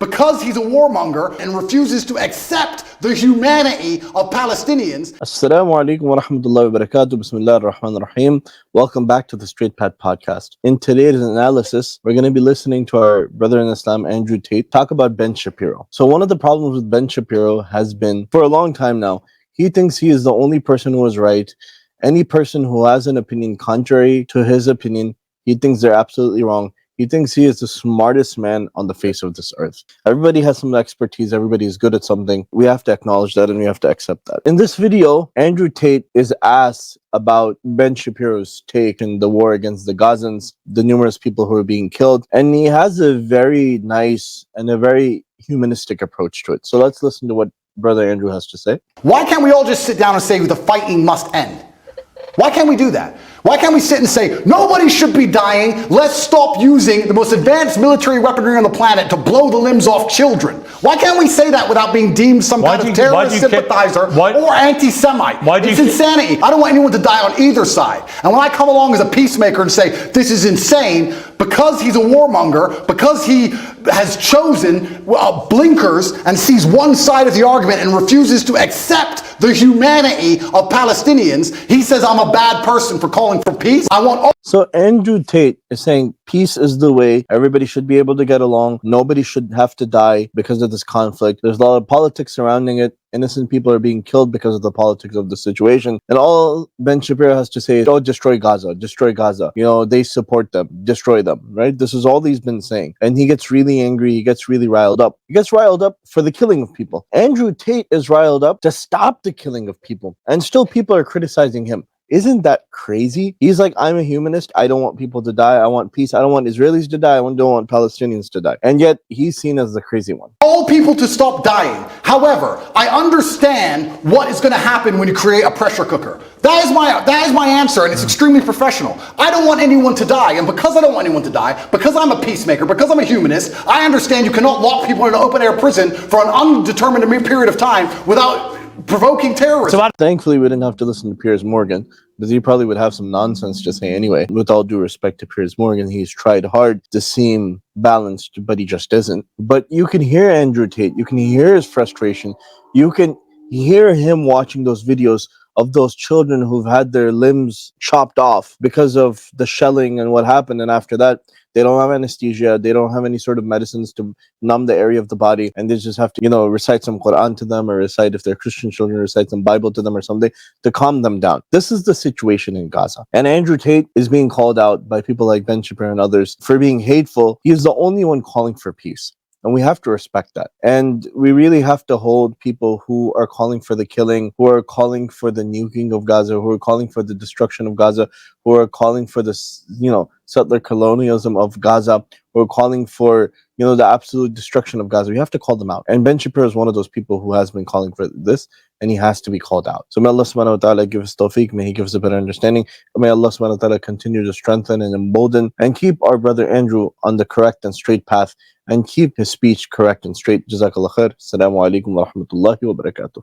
because he's a warmonger and refuses to accept the humanity of Palestinians. Assalamu alaikum wa rahmatullahi wa barakatuh. Bismillah ar-Rahman ar-Rahim. Welcome back to the Straight Path Podcast. In today's analysis, we're going to be listening to our brother in Islam, Andrew Tate, talk about Ben Shapiro. So one of the problems with Ben Shapiro has been, for a long time now, he thinks he is the only person who is right. Any person who has an opinion contrary to his opinion, he thinks they're absolutely wrong. He thinks he is the smartest man on the face of this earth. Everybody has some expertise. Everybody is good at something. We have to acknowledge that and we have to accept that. In this video, Andrew Tate is asked about Ben Shapiro's take in the war against the Gazans, the numerous people who are being killed. And he has a very nice and a very humanistic approach to it. So let's listen to what Brother Andrew has to say. Why can't we all just sit down and say the fighting must end? Why can't we do that? Why can't we sit and say, nobody should be dying, let's stop using the most advanced military weaponry on the planet to blow the limbs off children? Why can't we say that without being deemed some kind of terrorist sympathizer or anti-Semite? It's insanity. I don't want anyone to die on either side. And when I come along as a peacemaker and say, this is insane, because he's a warmonger, because he has chosen blinkers and sees one side of the argument and refuses to accept the humanity of Palestinians, he says I'm a bad person for calling for peace. I want all. So Andrew Tate is saying peace is the way. Everybody should be able to get along. Nobody should have to die because of this conflict. There's a lot of politics surrounding it. Innocent people are being killed because of the politics of the situation. And all Ben Shapiro has to say is, oh, destroy Gaza, destroy Gaza. You know, they support them, destroy them, right? This is all he's been saying. And he gets really angry. He gets really riled up. He gets riled up for the killing of people. Andrew Tate is riled up to stop the killing of people. And still people are criticizing him. Isn't that crazy? He's like, I'm a humanist. I don't want people to die. I want peace. I don't want Israelis to die. I don't want Palestinians to die. And yet he's seen as the crazy one. All people to stop dying. However, I understand what is going to happen when you create a pressure cooker. That is my answer, and it's extremely professional. I don't want anyone to die, and because I don't want anyone to die, because I'm a peacemaker, because I'm a humanist, I understand you cannot lock people in an open-air prison for an undetermined period of time without provoking terrorism. So thankfully, we didn't have to listen to Piers Morgan, because he probably would have some nonsense to say anyway. With all due respect to Piers Morgan, he's tried hard to seem balanced, but he just isn't. But you can hear Andrew Tate. You can hear his frustration. You can hear him watching those videos of those children who've had their limbs chopped off because of the shelling and what happened. And after that, they don't have anesthesia. They don't have any sort of medicines to numb the area of the body. And they just have to, recite some Quran to them, or recite, if they're Christian children, recite some Bible to them or something to calm them down. This is the situation in Gaza. And Andrew Tate is being called out by people like Ben Shapiro and others for being hateful. He is the only one calling for peace. And we have to respect that. And we really have to hold people who are calling for the killing, who are calling for the nuking of Gaza, who are calling for the destruction of Gaza, who are calling for this, settler colonialism of Gaza, who are calling for, the absolute destruction of Gaza. We have to call them out. And Ben Shapiro is one of those people who has been calling for this, and he has to be called out. So may Allah subhanahu wa ta'ala give us tawfiq, may he give us a better understanding. And may Allah subhanahu wa ta'ala continue to strengthen and embolden and keep our brother Andrew on the correct and straight path, and keep his speech correct and straight. Jazakallah khair. Assalamu alaikum wa rahmatullahi wa barakatuh.